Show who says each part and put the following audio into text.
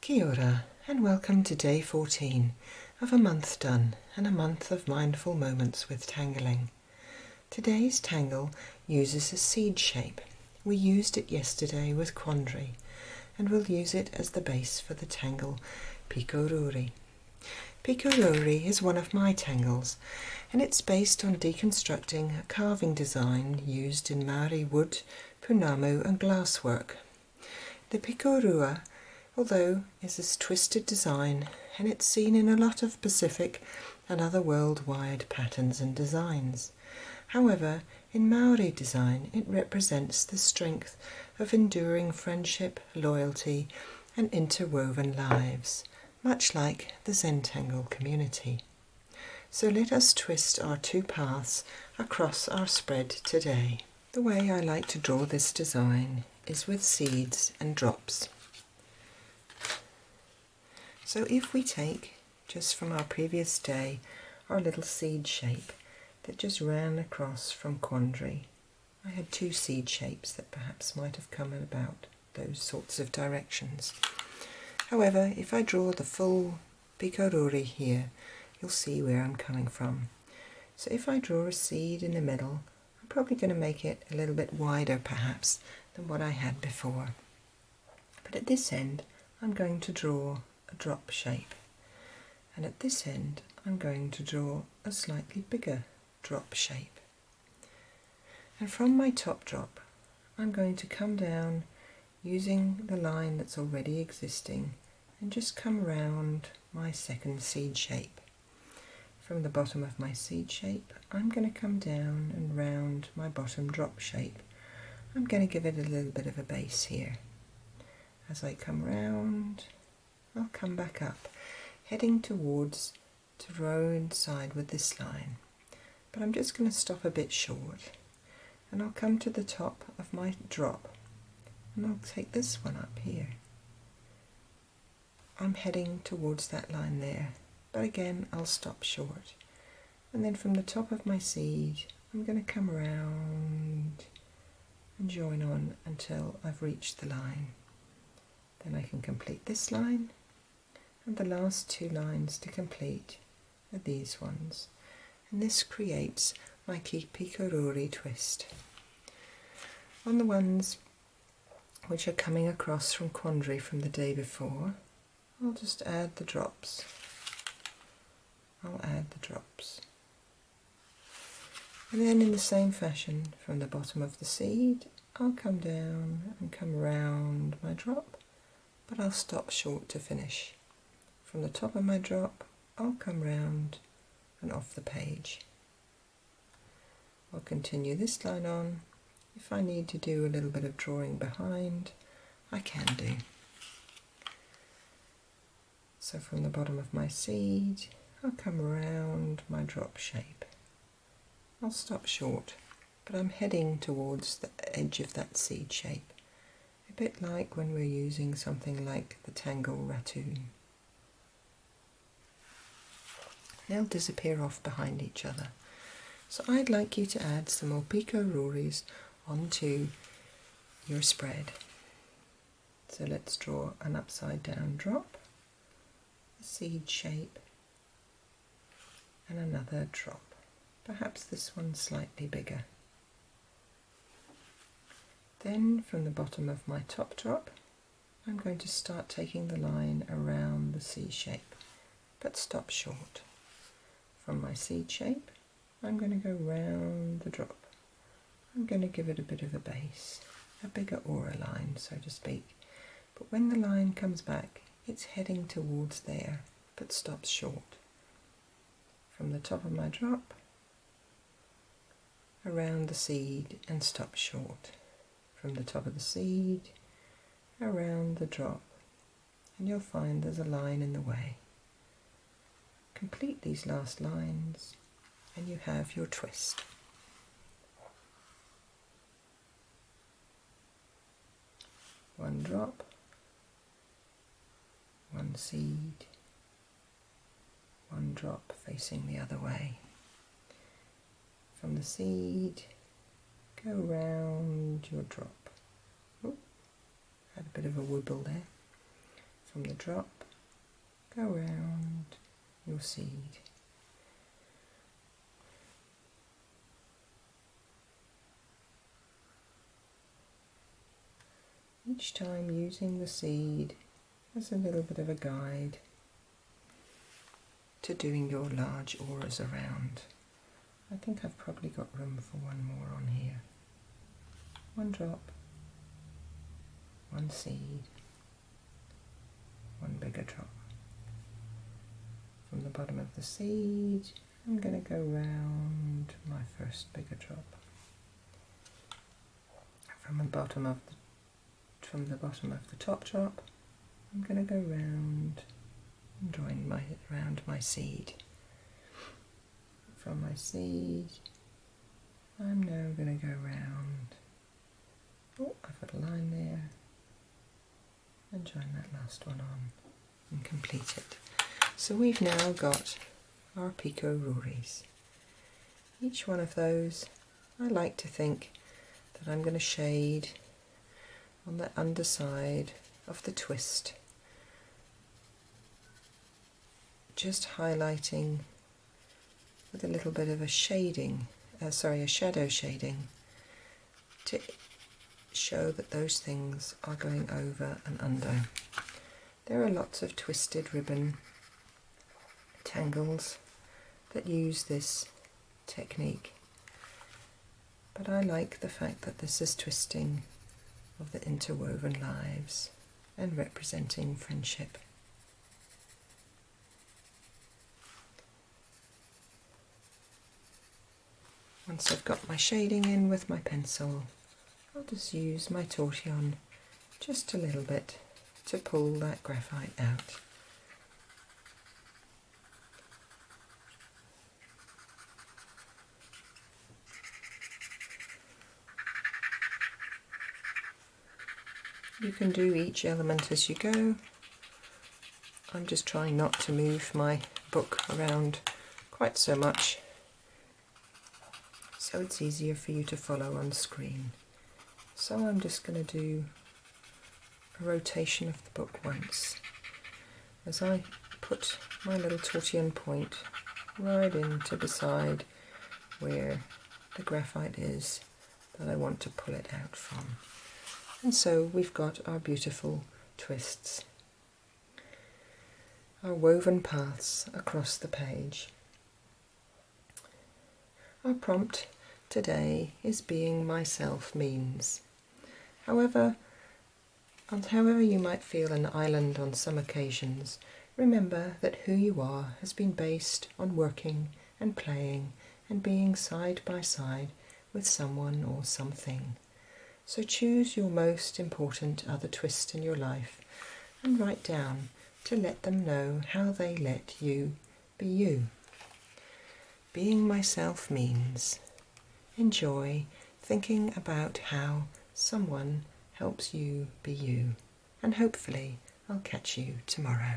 Speaker 1: Kia ora, and welcome to day 14 of a month done and a month of mindful moments with tangling. Today's tangle uses a seed shape. We used it yesterday with quandary, and we'll use it as the base for the tangle Pikoruairi. Pikoruairi is one of my tangles, and it's based on deconstructing a carving design used in Maori wood, punamu and glasswork. The Pikorua, although is this twisted design, and it's seen in a lot of Pacific and other worldwide patterns and designs. However, in Maori design it represents the strength of enduring friendship, loyalty and interwoven lives, much like the Zentangle community. So let us twist our two paths across our spread today. The way I like to draw this design is with seeds and drops. So if we take, just from our previous day, our little seed shape that just ran across from quandary. I had two seed shapes that perhaps might have come in about those sorts of directions. However, if I draw the full Pikoruairi here, you'll see where I'm coming from. So if I draw a seed in the middle, I'm probably going to make it a little bit wider perhaps than what I had before. But at this end, I'm going to draw a drop shape, and at this end I'm going to draw a slightly bigger drop shape. And from my top drop I'm going to come down using the line that's already existing and just come round my second seed shape. From the bottom of my seed shape I'm going to come down and round my bottom drop shape. I'm going to give it a little bit of a base here. As I come round, I'll come back up, heading towards to coincide with this line. But I'm just going to stop a bit short, and I'll come to the top of my drop, and I'll take this one up here. I'm heading towards that line there, but again I'll stop short. And then from the top of my seed, I'm going to come around and join on until I've reached the line. Then I can complete this line. And the last two lines to complete are these ones, and this creates my Pikoruairi twist. On the ones which are coming across from quandary from the day before, I'll just add the drops. And then in the same fashion, from the bottom of the seed, I'll come down and come round my drop, but I'll stop short to finish. From the top of my drop, I'll come round and off the page. I'll continue this line on. If I need to do a little bit of drawing behind, I can do. So from the bottom of my seed, I'll come around my drop shape. I'll stop short, but I'm heading towards the edge of that seed shape, a bit like when we're using something like the tangle ratoon. They'll disappear off behind each other. So I'd like you to add some more Pikoruairis onto your spread. So let's draw an upside down drop, a seed shape, and another drop. Perhaps this one's slightly bigger. Then from the bottom of my top drop, I'm going to start taking the line around the C shape, but stop short. From my seed shape, I'm going to go round the drop. I'm going to give it a bit of a base, a bigger aura line, so to speak. But when the line comes back, it's heading towards there, but stops short. From the top of my drop, around the seed and stop short. From the top of the seed, around the drop, and you'll find there's a line in the way. Complete these last lines and you have your twist. One drop, one seed, one drop facing the other way. From the seed, go round your drop. Ooh, had a bit of a wibble there. from the drop, go round your seed. Each time using the seed as a little bit of a guide to doing your large auras around. I think I've probably got room for one more on here. One drop, one seed, one bigger drop. From the bottom of the seed, I'm going to go round my first bigger drop. From the bottom of the top drop, I'm going to go round and join around my seed. From my seed, I'm now going to go round. Oh, I've got a line there, and join that last one on and complete it. So we've now got our Pikoruairis. Each one of those, I like to think that I'm going to shade on the underside of the twist, just highlighting with a little bit of a shading, a shadow shading, to show that those things are going over and under. There are lots of twisted ribbon tangles that use this technique, but I like the fact that this is twisting of the interwoven lives and representing friendship. Once I've got my shading in with my pencil, I'll just use my tortillon just a little bit to pull that graphite out. You can do each element as you go. I'm just trying not to move my book around quite so much, so it's easier for you to follow on screen. So I'm just going to do a rotation of the book once as I put my little tortillon point right into beside where the graphite is that I want to pull it out from. And so we've got our beautiful twists, our woven paths across the page. Our prompt today is being myself means. However you might feel an island on some occasions, remember that who you are has been based on working and playing and being side by side with someone or something. So choose your most important other twist in your life and write down to let them know how they let you be you. Being myself means enjoy thinking about how someone helps you be you, and hopefully I'll catch you tomorrow.